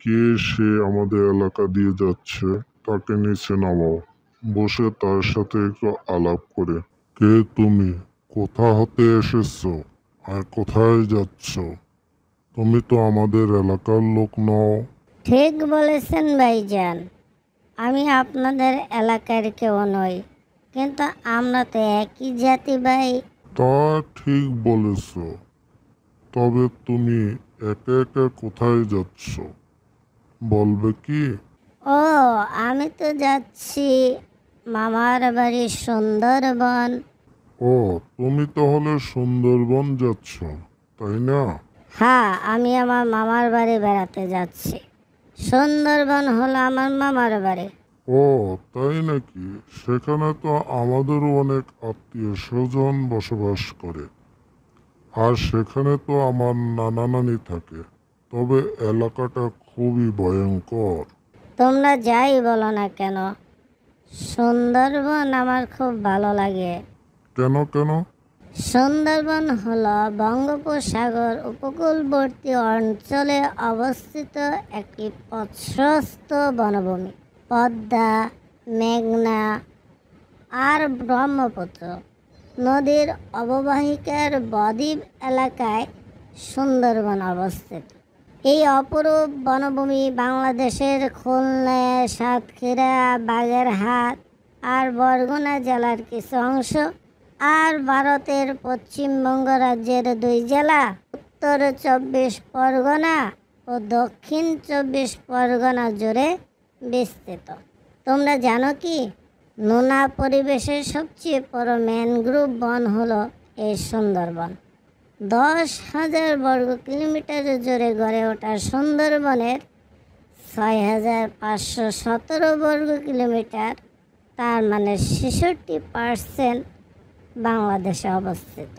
কে সে আমাদের এলাকা দিয়ে যাচ্ছে তাকে নিচে নামাও, বসে তার সাথে একটু আলাপ করে। কে তুমি? কোথা হতে এসেছো? আর কোথায় যাচ্ছ? তুমি তো আমাদের এলাকার লোক নও। ঠিক বলেছেন ভাইজান, আমি আপনাদের এলাকার কেউ নই, কিন্তু আমরা তো একই জাতি ভাই। তা ঠিক বলেছ, তবে তুমি একা একা কোথায় যাচ্ছ বলবে কি? ও, আমি তো যাচ্ছি মামার বাড়ি সুন্দরবন। ও, তুমি তাহলে সুন্দরবন যাচ্ছ, তাই না? হ্যাঁ, আমি আমার মামার বাড়ি বেড়াতে যাচ্ছি। সুন্দরবন হলো আমার মামার বাড়ি। ও, তাই নাকি? সেখানে তো আমাদেরও অনেক আত্মীয় স্বজন বসবাস করে। আর সেখানে তো আমার নানা নানি থাকে। তবে এলাকাটা খুবই ভয়ঙ্কর। তোমরা যাই বলো না কেন, সুন্দরবন আমার খুব ভালো লাগে। কেন কেন? সুন্দরবন হলো বঙ্গোপসাগর উপকূলবর্তী অঞ্চলে অবস্থিত একটি প্রশস্ত বনভূমি। পদ্মা, মেঘনা আর ব্রহ্মপুত্র নদীর অববাহিকার বদ্বীপ এলাকায় সুন্দরবন অবস্থিত। এই অপরূপ বনভূমি বাংলাদেশের খুলনা, সাতক্ষীরা, বাগেরহাট আর বরগুনা জেলার কিছু অংশ, আর ভারতের পশ্চিমবঙ্গ রাজ্যের 2 জেলা, উত্তর 24 পরগনা ও দক্ষিণ 24 পরগনা জুড়ে বিস্তৃত। তোমরা জানো কি, নোনা পরিবেশের সবচেয়ে বড় ম্যানগ্রোভ বন হলো এই সুন্দরবন। 10,000 বর্গ কিলোমিটার জুড়ে গড়ে ওঠা সুন্দরবনের 6,517 বর্গ কিলোমিটার, তার মানে 66% বাংলাদেশে অবস্থিত।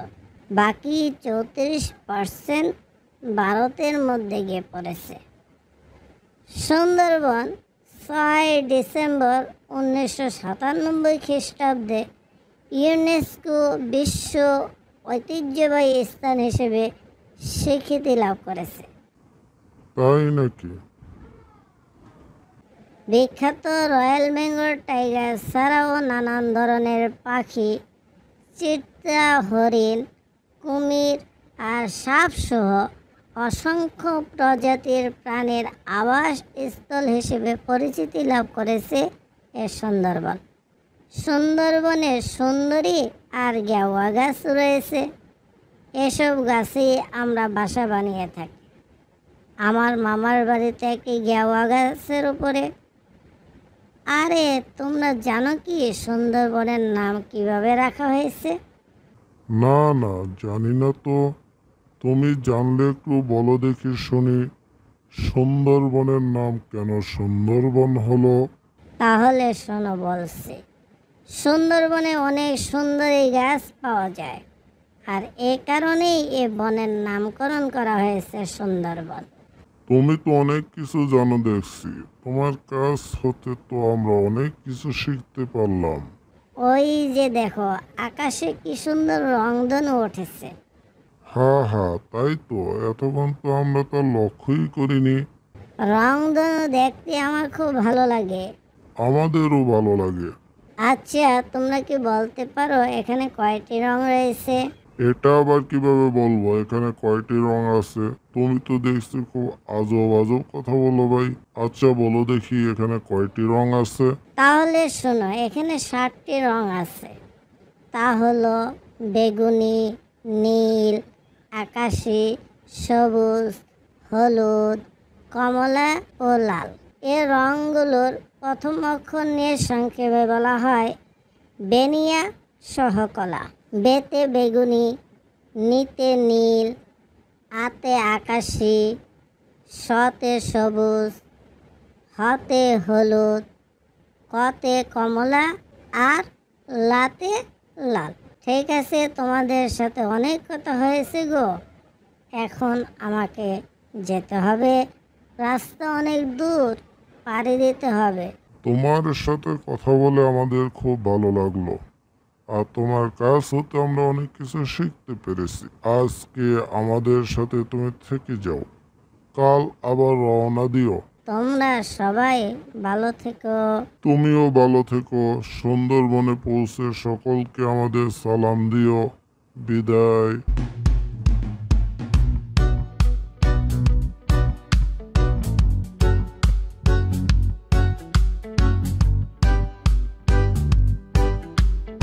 বাকি 34% ভারতের মধ্যে গিয়ে পড়েছে। সুন্দরবন 6 ডিসেম্বর 1997 খ্রিস্টাব্দে ইউনেস্কো বিশ্ব ঐতিহ্যবাহী স্থান হিসেবে স্বীকৃতি লাভ করেছে। তাই নাকি? বিখ্যাত রয়্যাল বেঙ্গল টাইগার ছাড়াও নানান ধরনের পাখি, চিতা, হরিণ, কুমির আর সাপসহ অসংখ্য প্রজাতির প্রাণীর আবাস স্থল হিসেবে পরিচিতি লাভ করেছে এ সুন্দরবন। সুন্দরবনে সুন্দরী আর গেওয়া গাছ রয়েছে। এসব গাছে আমরা বাসা বানিয়ে থাকি। আমার মামার বাড়িতে একটি গেওয়া গাছের উপরে। আরে, তোমরা জানো কি সুন্দরবনের নাম কিভাবে রাখা হয়েছে? না না, জানি না তো। তুমি জানলে একটু বলো দেখি শুনি। সুন্দরবনের নাম কেন সুন্দরবন হলো? তাহলে শোনো বলছি। সুন্দরবনে অনেক সুন্দরী গাছ পাওয়া যায়, আর এ কারণেই এ বনের নামকরণ করা হয়েছে সুন্দরবন। তুমি তো অনেক কিছু জানো দেখছি। তোমার কাছ হতে তো আমরা অনেক কিছু শিখতে পারলাম। ওই যে দেখো, আকাশে কি সুন্দর রংধনু উঠেছে। হ্যাঁ হ্যাঁ, তাই তো। এতক্ষণ তো আমরা তো লক্ষ্যই করিনি। রংধনু দেখতে আমার খুব ভালো লাগে। আমাদেরও ভালো লাগে। আচ্ছা, তোমরা কি বলতে পারো এখানে কয়টি রং রয়েছে? এটা আবার কিভাবে বলবো এখানে কয়টি রং আছে? তুমি তো দেখছি খুব আজব আজব কথা বলো ভাই। আচ্ছা বলো দেখি এখানে কয়টি রং আছে? তাহলে শোনো, এখানে 7টি রং আছে। তা হলো বেগুনি, নীল, আকাশি, সবুজ, হলুদ, কমলা ও লাল। এ রঙগুলোর প্রথম অক্ষর নিয়ে সংক্ষেপে বলা হয় বেনিয়া সহকলা। বেতে বেগুনি, নিতে নীল, আতে আকাশি, শতে সবুজ, হতে হলুদ, কতে কমলা আর লাতে লাল। ঠিক আছে, তোমাদের সাথে অনেক কথা হয়েছে গো। এখন আমাকে যেতে হবে, রাস্তা অনেক দূর, পাড়ি দিতে হবে। তোমার সাথে কথা বলে আমাদের খুব ভালো লাগলো। আর তোমার কাছ হতে আমরা অনেক কিছু শিখতে পেরেছি। আজকে আমাদের সাথে তুমি থেকে যাও, কাল আবার রওনা দিও। তোমরা সবাই ভালো থেকো। তুমিও ভালো থেকো। সুন্দরবনে পৌঁছে সকলকে আমাদের সালাম দিও। বিদায়।